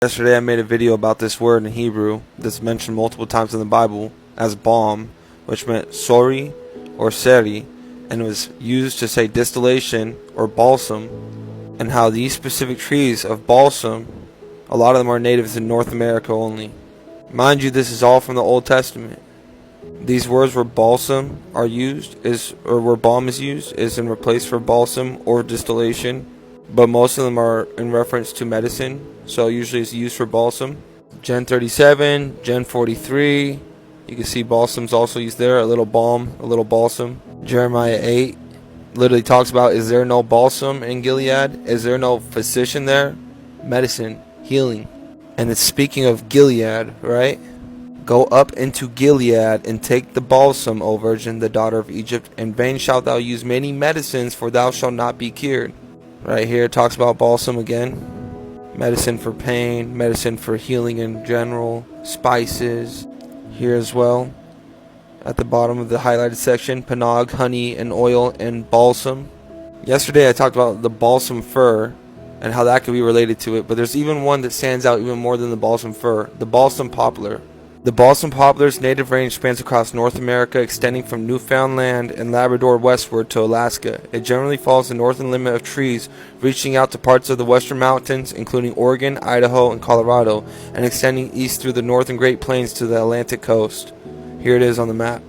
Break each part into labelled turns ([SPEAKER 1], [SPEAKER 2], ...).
[SPEAKER 1] Yesterday I made a video about this word in Hebrew that's mentioned multiple times in the Bible as balm, which meant sori or seri, and was used to say distillation or balsam, and how these specific trees of balsam, a lot of them are natives in North America only. Mind you, this is all from the Old Testament. These words where balsam are used where balm is used is in replace for balsam or distillation, but most of them are in reference to medicine, so usually it's used for balsam. Gen 37, Gen 43, you can see balsam's also used there, a little balm, a little balsam. Jeremiah 8 literally talks about, is there no balsam in Gilead? Is there no physician there? Medicine, healing. And it's speaking of Gilead, right? Go up into Gilead and take the balsam, O virgin, the daughter of Egypt. In vain shalt thou use many medicines, for thou shalt not be cured. Right here it talks about balsam again. Medicine for pain, medicine for healing in general, spices. Here as well, at the bottom of the highlighted section, panag, honey and oil and balsam. Yesterday I talked about the balsam fir and how that could be related to it, but there's even one that stands out even more than the balsam fir, the balsam poplar. The balsam poplar's native range spans across North America, extending from Newfoundland and Labrador westward to Alaska. It generally follows the northern limit of trees, reaching out to parts of the western mountains, including Oregon, Idaho, and Colorado, and extending east through the northern Great Plains to the Atlantic coast. Here it is on the map.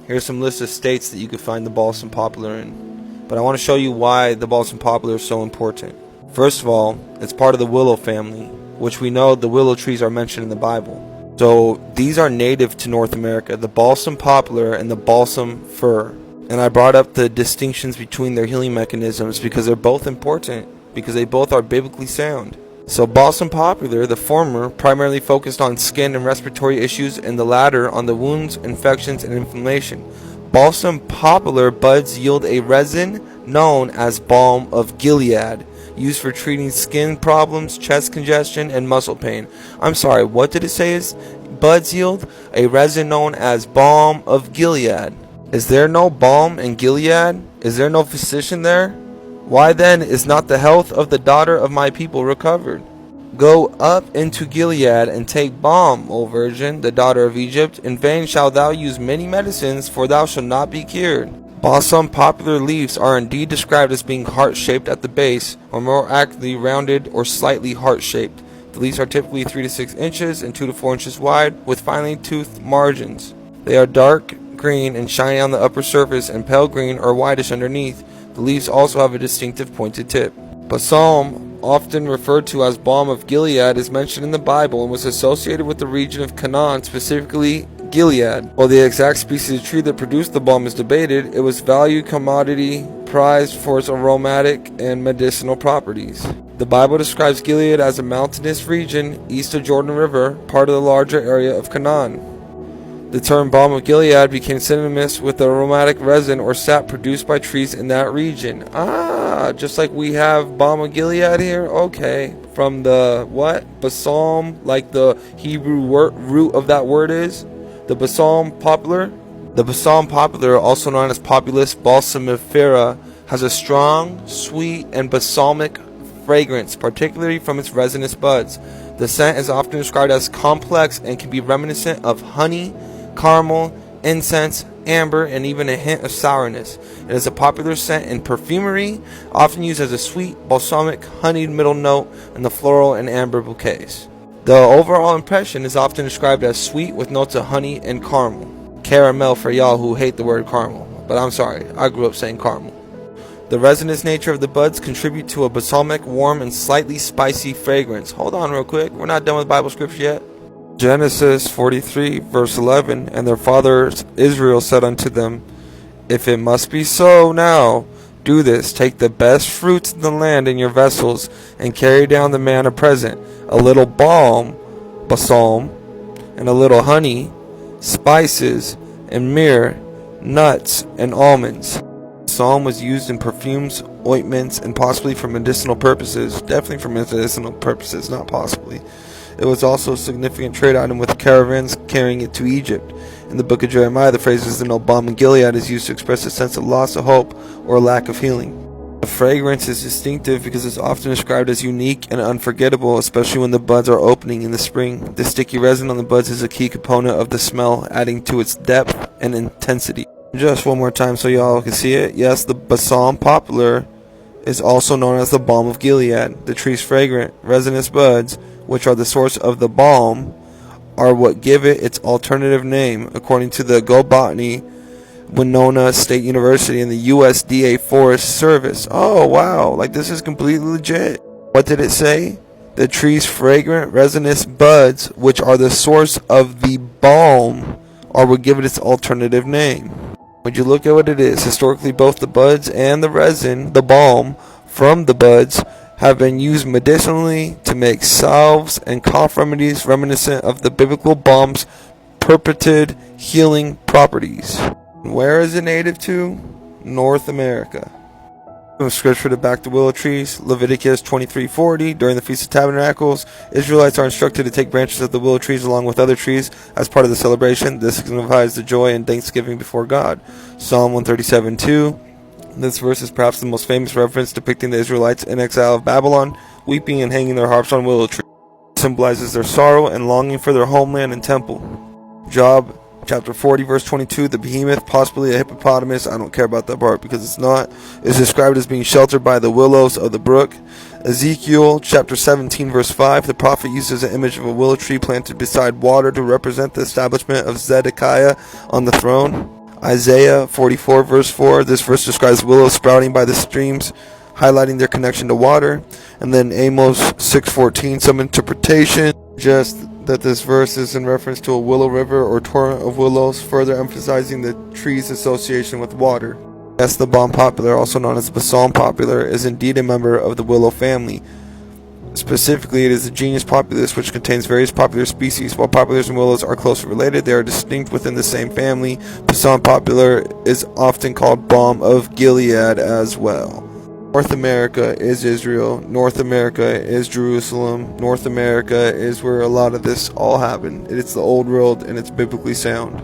[SPEAKER 1] Here's some list of states that you could find the balsam poplar in. But I want to show you why the balsam poplar is so important. First of all, it's part of the willow family, which we know the willow trees are mentioned in the Bible. So these are native to North America, the balsam poplar and the balsam fir. And I brought up the distinctions between their healing mechanisms because they're both important, because they both are biblically sound. So balsam poplar, the former, primarily focused on skin and respiratory issues, and the latter on the wounds, infections, and inflammation. Balsam poplar buds yield a resin known as balm of Gilead, used for treating skin problems, chest congestion, and muscle pain. I'm sorry, what did it say is buds yield? A resin known as balm of Gilead. Is there no balm in Gilead? Is there no physician there? Why then is not the health of the daughter of my people recovered? Go up into Gilead and take balm, O virgin, the daughter of Egypt. In vain shalt thou use many medicines, for thou shalt not be cured. Balsam poplar leaves are indeed described as being heart-shaped at the base, or more accurately rounded or slightly heart-shaped. The leaves are typically 3 to 6 inches and 2 to 4 inches wide, with finely toothed margins. They are dark green and shiny on the upper surface and pale green or whitish underneath. The leaves also have a distinctive pointed tip. Balsam, often referred to as balm of Gilead, is mentioned in the Bible and was associated with the region of Canaan, specifically Gilead. While the exact species of tree that produced the balm is debated, it was valued commodity, prized for its aromatic and medicinal properties. The Bible describes Gilead as a mountainous region east of Jordan River, part of the larger area of Canaan. The term balm of Gilead became synonymous with the aromatic resin or sap produced by trees in that region. Just like we have balm of Gilead here? Okay. From the what? Balsam, like the Hebrew root of that word is? The balsam poplar? The balsam poplar, also known as Populus balsamifera, has a strong, sweet, and balsamic fragrance, particularly from its resinous buds. The scent is often described as complex and can be reminiscent of honey, caramel, incense, amber, and even a hint of sourness. It is a popular scent in perfumery, often used as a sweet, balsamic, honeyed middle note in the floral and amber bouquets. The overall impression is often described as sweet with notes of honey and caramel. Caramel for y'all who hate the word caramel, but I'm sorry, I grew up saying caramel. The resinous nature of the buds contribute to a balsamic, warm, and slightly spicy fragrance. Hold on real quick, we're not done with Bible scripture yet. Genesis 43 verse 11, and their father Israel said unto them, if it must be so now, do this, take the best fruits of the land in your vessels, and carry down the man a present, a little balm, balsam, and a little honey, spices, and myrrh, nuts, and almonds. Balsam was used in perfumes, ointments, and possibly for medicinal purposes. Definitely for medicinal purposes, not possibly. It was also a significant trade item, with caravans carrying it to Egypt. In the book of Jeremiah, the phrase "is there no balm in Gilead" is used to express a sense of loss of hope or lack of healing. The fragrance is distinctive because it's often described as unique and unforgettable, especially when the buds are opening in the spring. The sticky resin on the buds is a key component of the smell, adding to its depth and intensity. Just one more time so y'all can see it. Yes, the balsam poplar is also known as the balm of Gilead. The tree's fragrant, resinous buds, which are the source of the balm, are what give it its alternative name, according to the Go Botany Winona State University and the USDA Forest Service. Oh wow, like this is completely legit. What did it say? The tree's fragrant, resinous buds, which are the source of the balm, are what give it its alternative name. When you look at what it is, historically both the buds and the resin, the balm from the buds, have been used medicinally to make salves and cough remedies reminiscent of the biblical balm's purported healing properties. Where is it native to? North America. Scripture to back the willow trees. Leviticus 23:40. During the Feast of Tabernacles, Israelites are instructed to take branches of the willow trees along with other trees as part of the celebration. This signifies the joy and thanksgiving before God. Psalm 137:2. This verse is perhaps the most famous reference depicting the Israelites in exile of Babylon, weeping and hanging their harps on willow trees. It symbolizes their sorrow and longing for their homeland and temple. Job chapter 40 verse 22, the behemoth, possibly a hippopotamus, I don't care about that part because it's not, is described as being sheltered by the willows of the brook. Ezekiel chapter 17 verse 5, the prophet uses an image of a willow tree planted beside water to represent the establishment of Zedekiah on the throne. Isaiah 44 verse 4, this verse describes willows sprouting by the streams, highlighting their connection to water. And then Amos 6:14, some interpretation just that this verse is in reference to a willow river or torrent of willows, further emphasizing the tree's association with water. Yes, the balm poplar, also known as balsam poplar, is indeed a member of the willow family. Specifically, it is the genus Populus, which contains various popular species. While poplars and willows are closely related, they are distinct within the same family. Balsam poplar is often called balm of Gilead as well. North America is Israel. North America is Jerusalem. North America is where a lot of this all happened. It's the old world and it's biblically sound.